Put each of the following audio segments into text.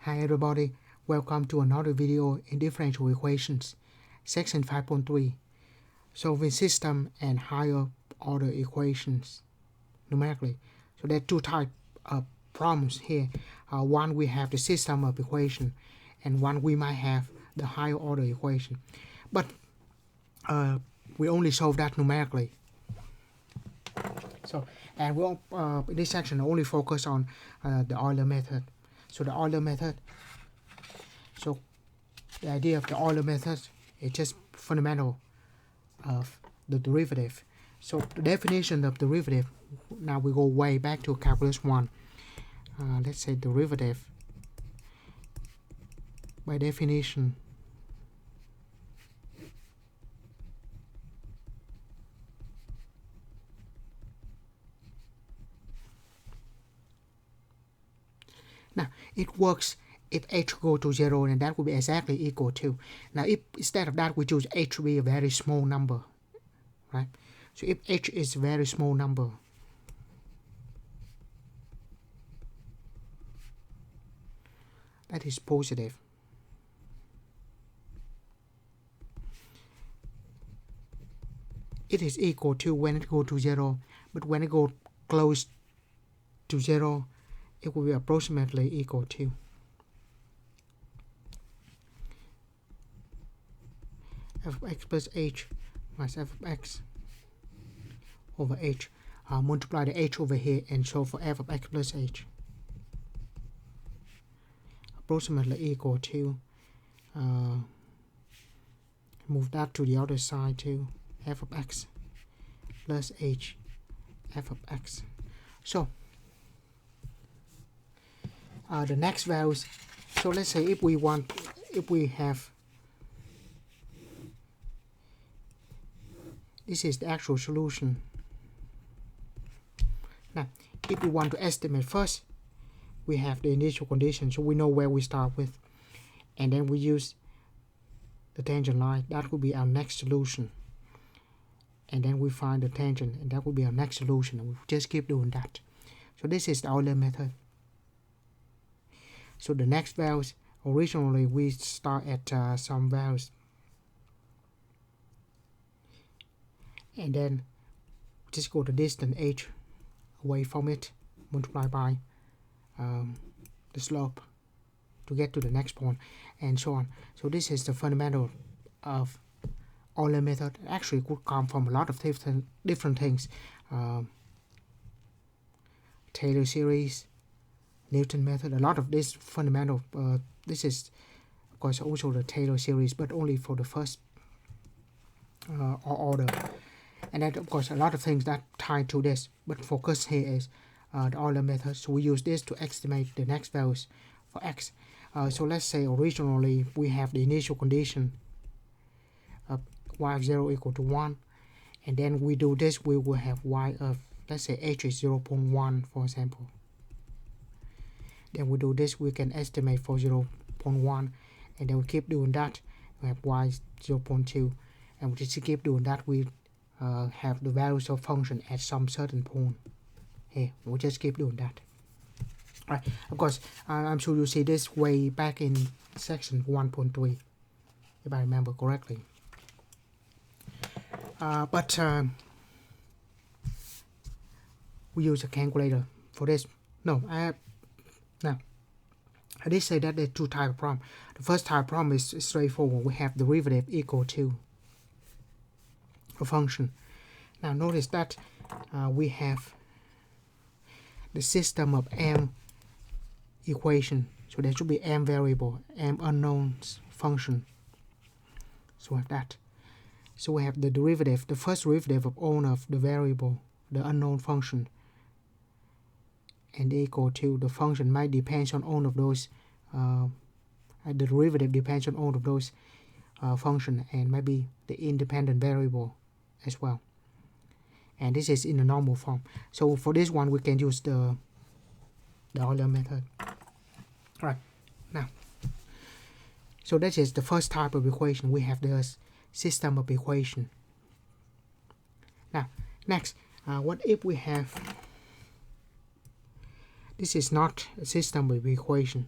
Hi everybody, welcome to another video in differential equations, section 5.3, solving system and higher order equations numerically. So there are two types of problems here. One we have the system of equation, and one we might have the higher order equation. But we only solve that numerically. So, and we'll in this section only focus on the Euler method. So the Euler method. So the idea of the Euler method is just fundamental of the derivative. So the definition of derivative, now we go way back to calculus 1. Let's say derivative by definition now it works if h go to 0, and that would be exactly equal to. Now if instead of that we choose h to be a very small number, right? So if h is a very small number, that is positive. It is equal to when it goes to 0, but when it goes close to 0, it will be approximately equal to f of x plus h minus f of x over h. Multiply the h over here and solve for f of x plus h. Approximately equal to, move that to the other side too, f of x plus h f of x. So the next values, so let's say if we have, this is the actual solution. Now if we want to estimate, first we have the initial condition, so we know where we start with, and then we use the tangent line. That will be our next solution, and then we find the tangent, and that will be our next solution, and we just keep doing that. So this is the Euler method. So the next values, originally we start at some values, and then just go the distance h away from it, multiply by the slope to get to the next point, and so on. So this is the fundamental of Euler method. Actually it could come from a lot of different things. Taylor series, Newton method, a lot of this fundamental. This is of course also the Taylor series, but only for the first order. And then of course a lot of things that tie to this, but focus here is the Euler method. So we use this to estimate the next values for x. So let's say originally we have the initial condition of y of 0 equal to 1, and then we do this, we will have y of, let's say h is 0.1 for example. Then we do this, we can estimate for 0.1, and then we keep doing that, we have y 0.2, and we just keep doing that. We have the values of function at some certain point here. We just keep doing that. Right. Of course, I'm sure you see this way back in section 1.3, if I remember correctly. But we use a calculator for this. No, I did say that there are two types of problem. The first type of problem is straightforward. We have derivative equal to a function. Now notice that we have the system of m equation. So there should be m variable, m unknowns function. So we have that. So we have the derivative, the first derivative of all of the variable, the unknown function, and equal to the function might depend on all of those, the derivative depends on all of those function, and maybe the independent variable as well. And this is in the normal form. So for this one we can use the Euler method. Right. Now, so that is the first type of equation. We have the system of equation. Now next, what if we have, this is not a system of equation,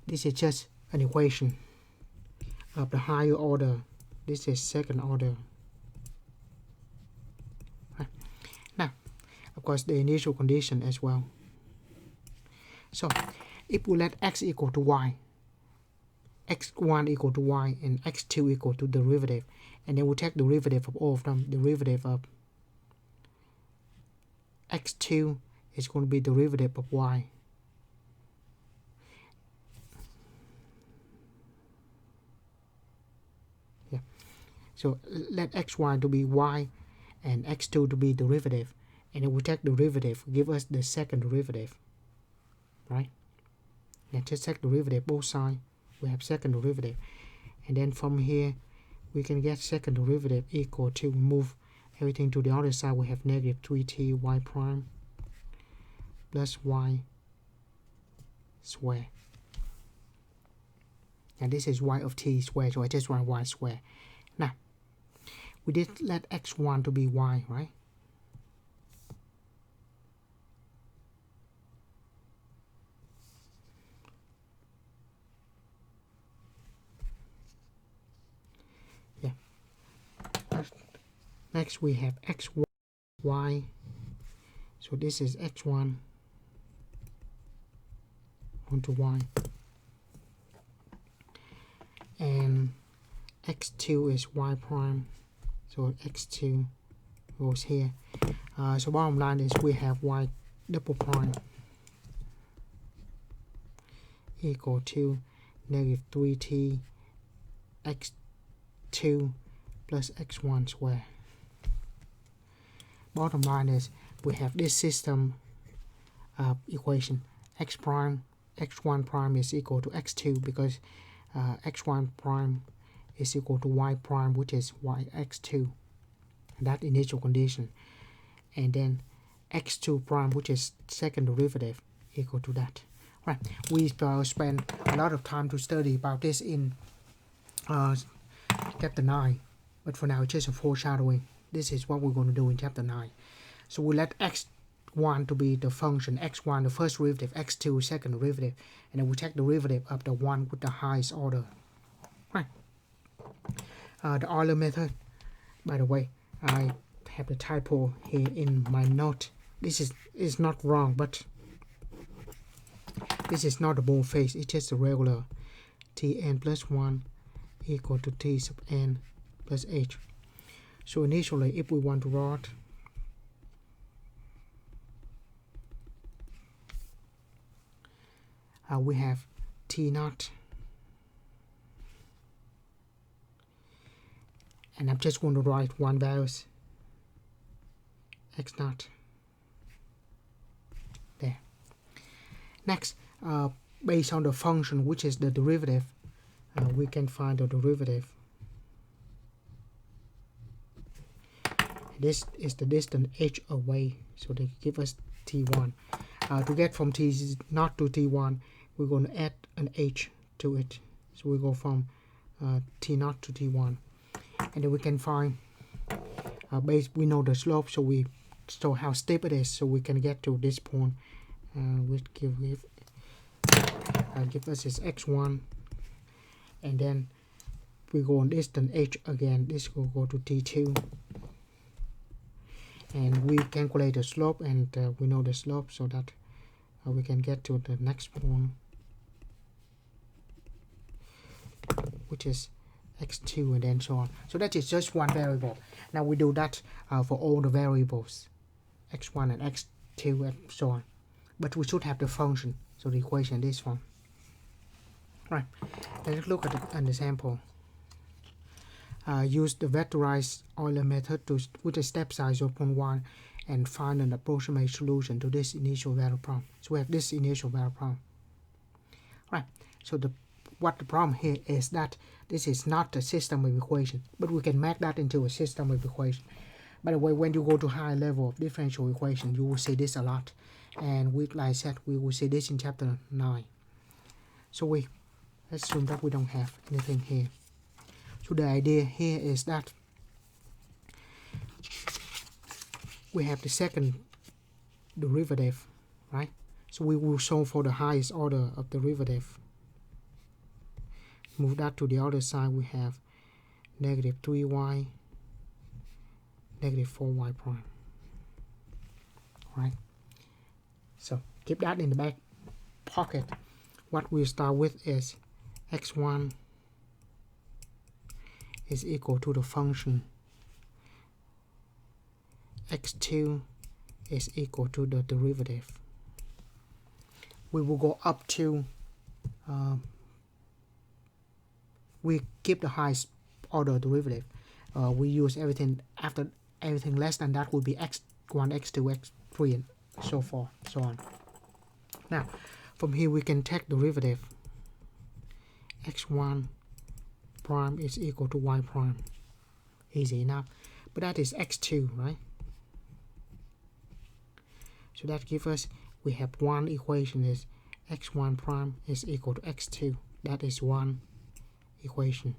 this is just an equation of the higher order. This is second order. Right. Now, of course, the initial condition as well. So, if we let x equal to y, x1 equal to y, and x2 equal to derivative, and then we take derivative of all of them, derivative of x2 is going to be derivative of y. Yeah. So let x1 to be y and x2 to be derivative, and then we take derivative, give us the second derivative, right? And just take derivative both sides, we have second derivative, and then from here we can get second derivative equal to, move everything to the other side, we have negative 3t y prime plus y square, and this is y of t squared, so I just want y squared. Now we did let x1 to be y, right? Yeah. Next we have xy, so this is x1 onto y, and x2 is y prime, so x2 goes here. So bottom line is we have y double prime equal to negative 3t x2 plus x1 square. Bottom line is we have this system of equation. x1 prime is equal to x2 because x1 prime is equal to y prime, which is yx2, that initial condition, and then x2 prime, which is second derivative, equal to that. Right, we spend a lot of time to study about this in chapter 9, but for now it's just a foreshadowing. This is what we're going to do in chapter 9. So we let x1 to be the function, x1 the first derivative, x2 second derivative, and then we take derivative of the one with the highest order. Right. The Euler method, by the way, I have the typo here in my note. This is not wrong, but this is not a boldface, it's just a regular tn plus 1 equal to t sub n plus h. So initially, if we want to write we have t naught, and I'm just going to write one values, x naught, there. Next, based on the function which is the derivative, we can find the derivative. This is the distance h away, so they give us t1. To get from t0 to t1, we're going to add an h to it, so we go from t0 to t1, and then we can find we know the slope, so we how steep it is, so we can get to this point, which give us is x1, and then we go on distance h again, this will go to t2, and we calculate the slope, and we know the slope, so that we can get to the next point, which is x2, and then so on. So that is just one variable. Now we do that for all the variables, x1 and x2 and so on, but we should have the function, so the equation this one. Right, let's look at an example. Use the vectorized Euler method with a step size of 0.1 and find an approximate solution to this initial value problem. So we have this initial value problem. Right, so what the problem here is that this is not a system of equation, but we can make that into a system of equation. By the way, when you go to high level of differential equation, you will see this a lot, and like I said, we will see this in chapter 9. So we assume that we don't have anything here. So the idea here is that we have the second derivative, right? So we will solve for the highest order of derivative. move that to the other side, we have negative 3y, negative 4y prime. Right? So keep that in the back pocket. What we start with is x1 is equal to the function x2 is equal to the derivative. We will go up to we keep the highest order derivative. We use everything after everything less than that will be x1, x2, x3, and so forth, so on. Now, from here we can take derivative. x1 prime is equal to y prime. Easy enough. But that is x2, right? So that gives us, we have one equation is x1 prime is equal to x2. That is one equation,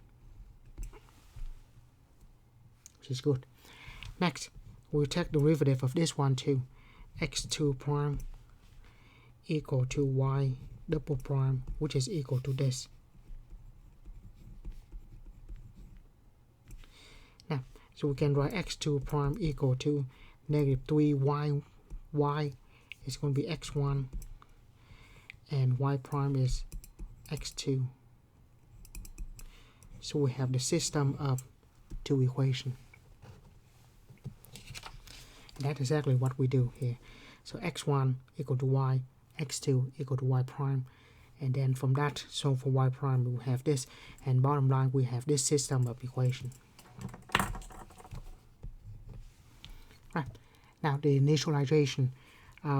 which is good. Next, we'll take derivative of this one too. x2 prime equal to y double prime, which is equal to this. Now, so we can write x2 prime equal to negative 3y. Y is going to be x1 and y prime is x2. So we have the system of two equations. That's exactly what we do here. So x1 equal to y, x2 equal to y prime, and then from that, so for y prime we have this, and bottom line we have this system of equation. Right. Now the initialization,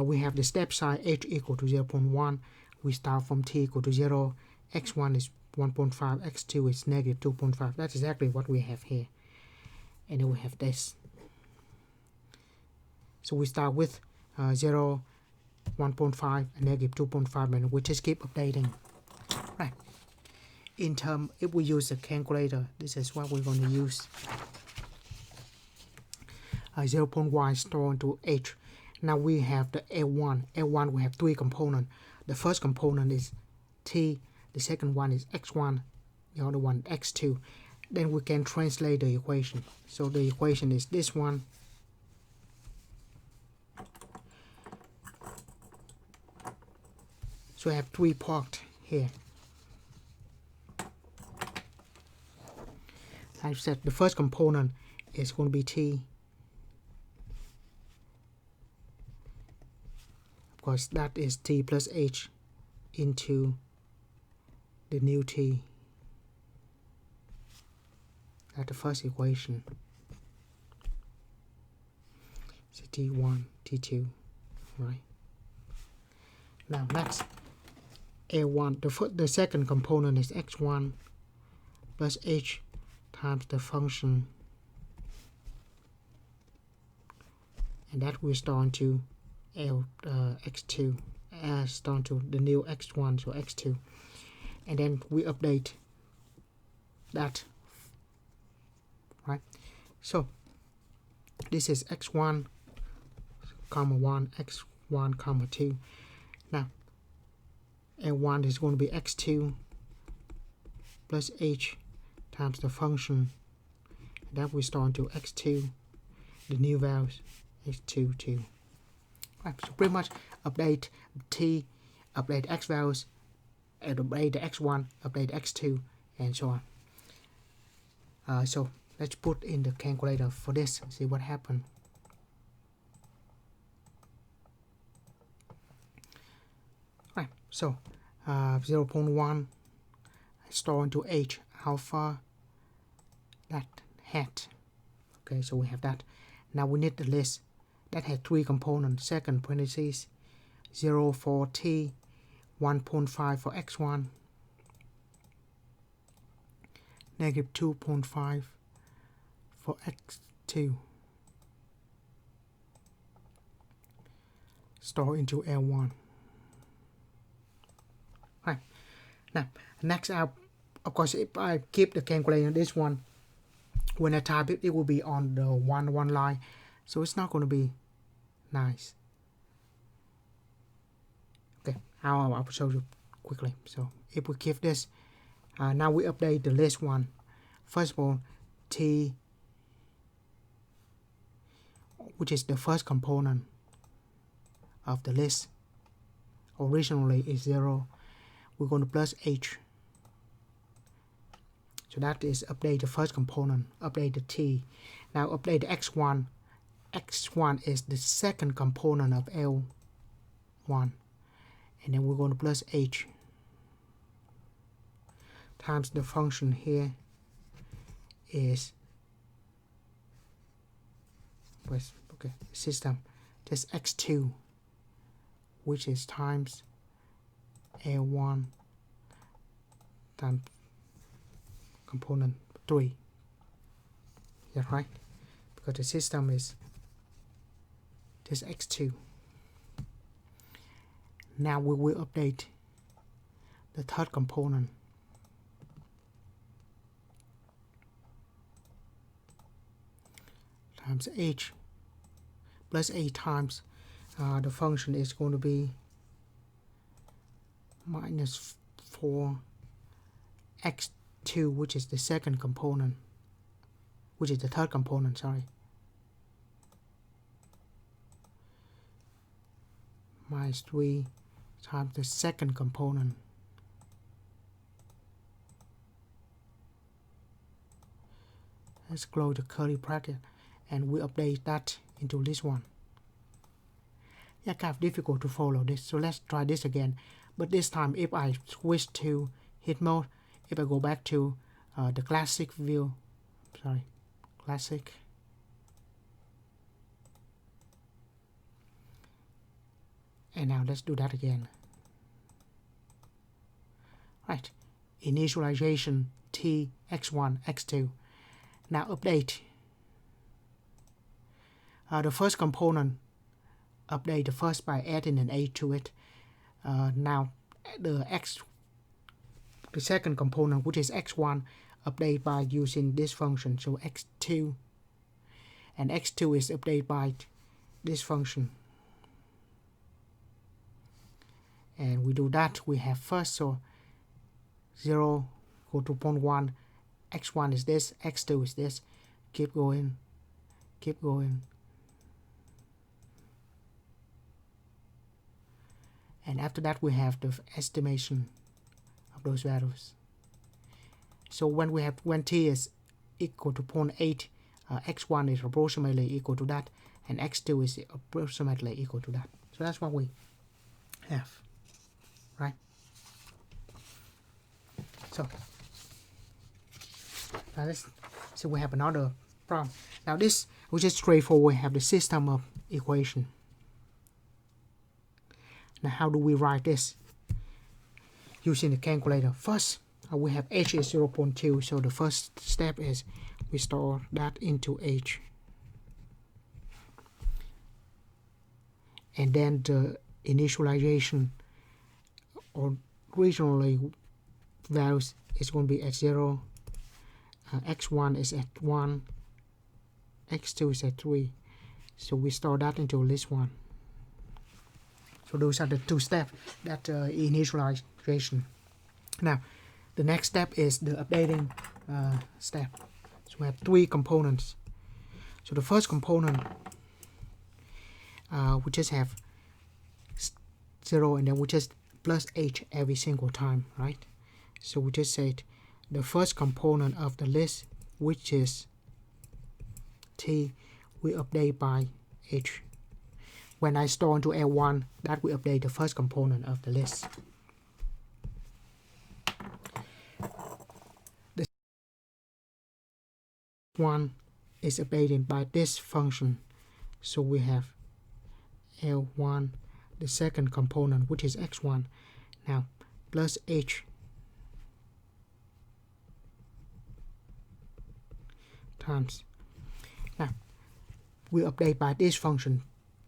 we have the step size h equal to 0.1. We start from t equal to 0. x1 is 1.5, x2 is negative 2.5. That's exactly what we have here. And then we have this. So we start with 0, 1.5, and negative 2.5, and we just keep updating. Right. In term, if we use a calculator, this is what we're going to use. 0.1 stored into h. Now we have the L1. L1 we have three components. The first component is t, the second one is x1, the other one x2. Then we can translate the equation. So the equation is this one. So I have three parts here. I've said the first component is going to be t. Of course, that is t plus h into the new t. That's the first equation. So t1, t2, right? Now next, a1. The second component is x1 plus h times the function, and that will start into x2 start to the new x1, so x2, and then we update that, right? So this is x1 comma 1, x1 comma 2. Now a1 is going to be x2 plus h times the function, and that will start into x2, the new values x2, 2. Right, so pretty much update t, update x values, and update the x1, update x2, and so on. So let's put in the calculator for this, see what happened. Right, so 0.1 store into h, alpha, that hat. Okay, so we have that. Now we need the list that has three components. Second parentheses, 0 for t, 1.5 for x1, negative 2.5 for x2. Store into L1. Right. Now, next up, of course, if I keep the calculator, this one, when I type it, it will be on the one line, so it's not going to be nice. Okay, I'll show you quickly. So if we keep this, Now we update the list one. First of all, t, which is the first component of the list, originally is 0. We're going to plus h. So that is update the first component, update the t. Now update the x1. x1 is the second component of L1. And then we're going to plus h times the function here is system just x2, which is times L1 times component 3. Yeah, right? Because the system is just x2. Now we will update the third component. Times h plus a times the function is going to be minus 4 x2, which is the second component, which is the third component, sorry, minus 3 times the second component. Let's close the curly bracket and we update that into this one. Yeah, kind of difficult to follow this, so let's try this again. But this time, if I switch to hit mode, if I go back to the classic view, classic, and now let's do that again. Right, initialization t, x1, x2. Now update the first component, update the first by adding an a to it. Now the second component, which is x1, update by using this function, so x2, and x2 is updated by this function. And we do that, we have first, so 0 go to 0.1, x1 is this, x2 is this, keep going, keep going. And after that we have the estimation of those values. So when t is equal to 0.8, x1 is approximately equal to that, and x2 is approximately equal to that. So that's what we have, right? So now let's see, we have another problem. Now this, which is straightforward, we have the system of equation. Now how do we write this? Using the calculator. First, we have h is 0.2, so the first step is we store that into h. And then the initialization originally values is going to be at 0, x1 is at 1, x2 is at 3. So we store that into list 1. So those are the two steps, that initialization. Now, the next step is the updating step. So we have 3 components. So the first component, we just have 0, and then we just plus h every single time, right? So we just said the first component of the list, which is t, we update by h. When I store into L1, that will update the first component of the list. The one is updated by this function. So we have L1, the second component, which is x1. Now, plus h times. Now, we update by this function.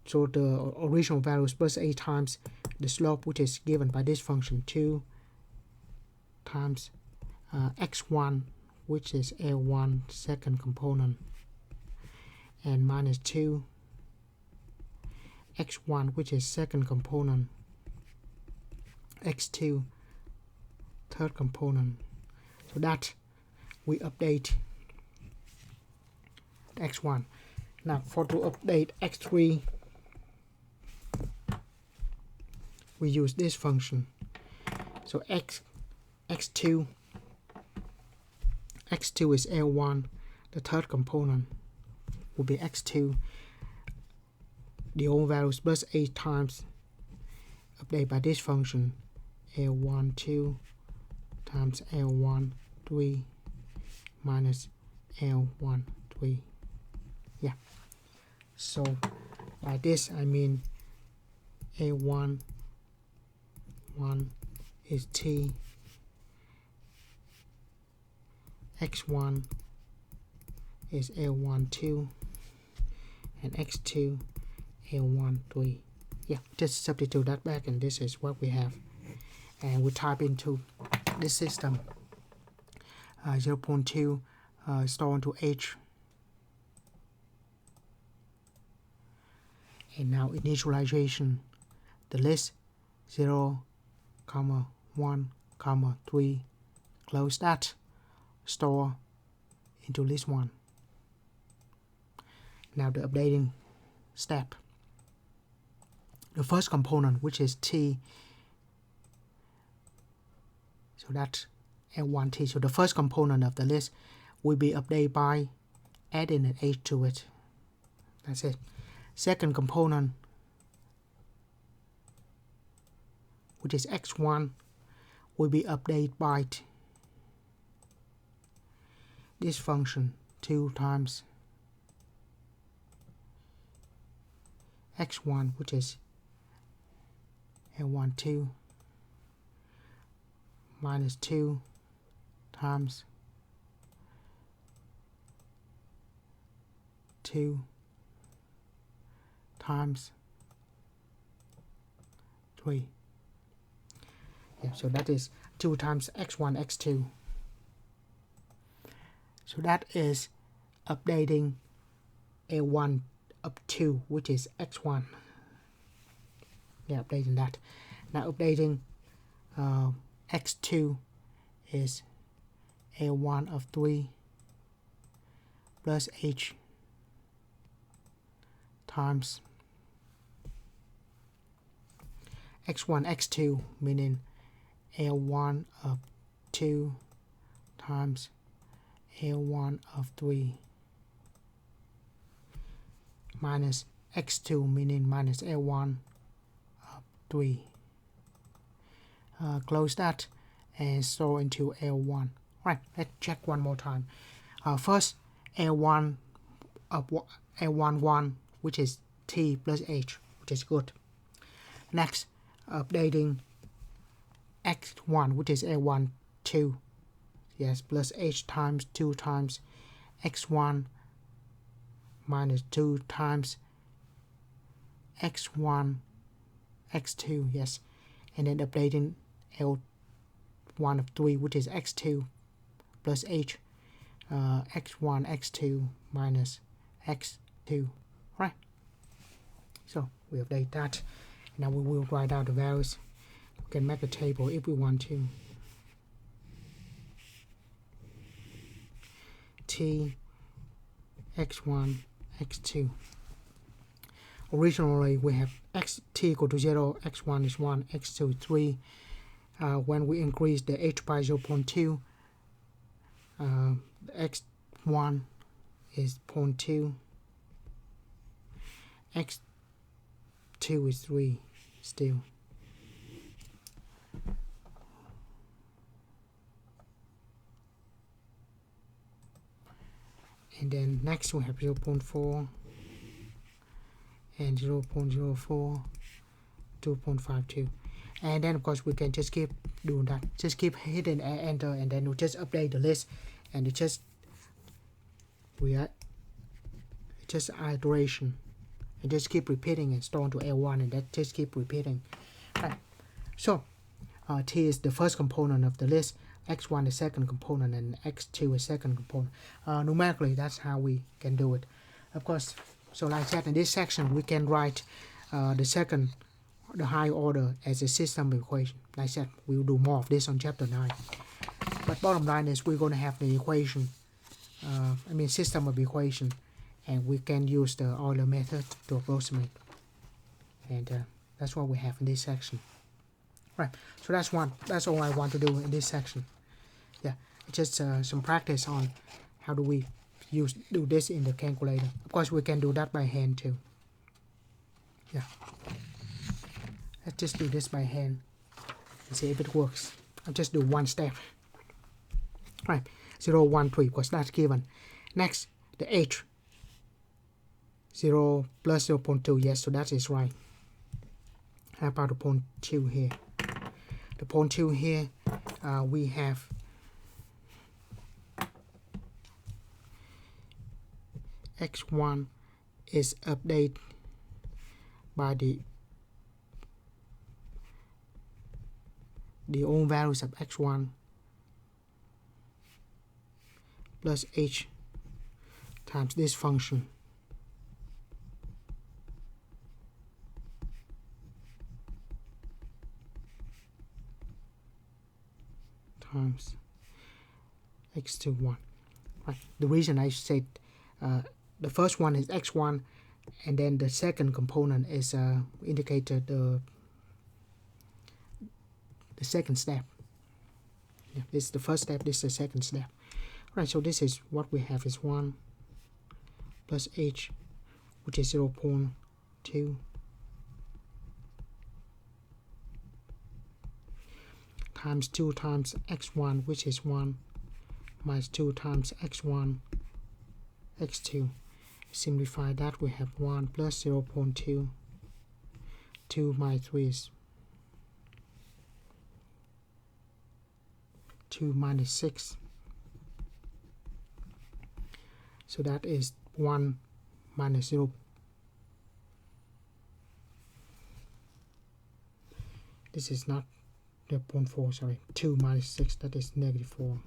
So the original value is plus a times the slope, which is given by this function, 2 times x1, which is L1 second component, and minus 2 x1, which is second component, x2 third component, So that we update x1. Now for to update x3, we use this function. So x2 is L1. The third component will be x2. The old values plus 8 times update by this function L1 2 times L1 3 minus L1 3. Yeah. So by this I mean A1 1 is T, x1 is L1 2, and x2 L1 3. Yeah, just substitute that back, and this is what we have. And we type into this system 0.2 store into H. And now initialization, the list 0, 1, 3, close that, store into list 1. Now the updating step. The first component, which is T, so that's L1T. So the first component of the list will be updated by adding an H to it. That's it. Second component, which is x1, will be updated by this function 2 times x1, which is L1 2 minus 2 times 2 times 3. Yeah, so that is 2 times x1, x2. So that is updating A1 up to, which is x1. Yeah, updating that. Now updating x2 is A1 of 3 plus h times x1, x2, meaning L1 of 2 times L1 of 3 minus x2, meaning minus L1 of 3. Close that and store into L1. Right, let's check one more time. First, L1 of L1 1, which is T plus H, which is good. Next, updating x1, which is L1 2. Yes, plus H times 2 times x1 minus 2 times x1 x2. Yes, and then updating L1 of 3, which is x2 plus H x1 x2 minus x2. Right, so we update that. Now we will write out the values. We can make a table if we want to. T, x1, x2. Originally we have t equal to 0, x1 is 1, x2 is 3. When we increase the h by 0.2, x1 is 0.2, x2 is 3 still. And then next we have 0.4 and 0.04, 2.52. And then of course we can just keep doing that. Just keep hitting enter, and then we just update the list, and it just iteration, and just keep repeating and store into L1, and that just keep repeating. Right. So T is the first component of the list, x1 is second component, and x2 is second component. Numerically, that's how we can do it. Of course, so like that, in this section we can write the higher order as a system equation. Like that, we will do more of this on chapter 9. But bottom line is we're going to have the equation, system of equation, and we can use the Euler method to approximate. And that's what we have in this section. Right, so that's all I want to do in this section. Yeah, just some practice on how do we do this in the calculator. Of course, we can do that by hand too. Yeah, let's just do this by hand and see if it works. I'll just do one step. Right, 0, 1, 3, because that's given. Next, the h, 0 plus 0.2, yes, so that is right. How about the 0.2 here? The 0.2 here, we have x1 is updated by the own values of x1 plus h times this function times x2 1. Right. The reason I said the first one is x1, and then the second component is indicated the second step. Yeah, this is the first step, this is the second step. Right, so this is what we have is 1 plus h, which is 0.2 times 2 times x1, which is 1, minus 2 times x1, x2. Simplify that, we have 1 plus 0.2, 2 minus 3 is 2 minus 6. So that is 1 minus 0. This is not 0.4, sorry. 2 minus 6, that is negative 4.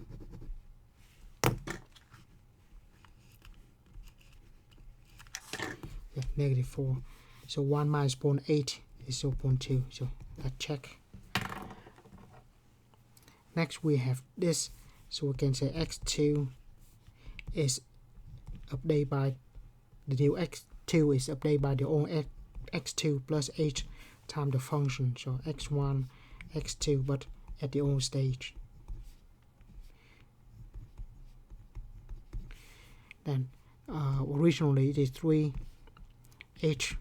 Yeah, negative 4. So 1 minus 0.8 is 0.2. So that check. Next we have this. So we can say x2 is updated by the new x2 is updated by the old x2 plus h times the function. So x1, x2, but at the old stage. Then originally it is 3, h,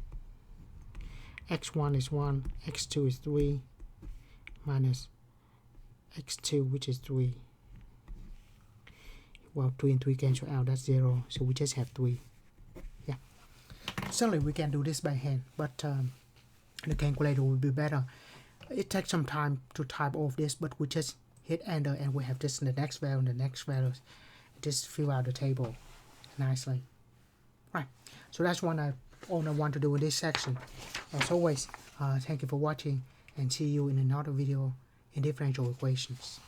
x1 is 1, x2 is 3, minus x2, which is 3. Well, 3 and 3 cancel out, that's 0, so we just have 3. Yeah, certainly we can do this by hand, but the calculator will be better. It takes some time to type all of this, but we just hit enter and we have just the next value and the next values. Just fill out the table nicely. Right, so that's all I want to do in this section. As always, thank you for watching, and see you in another video in differential equations.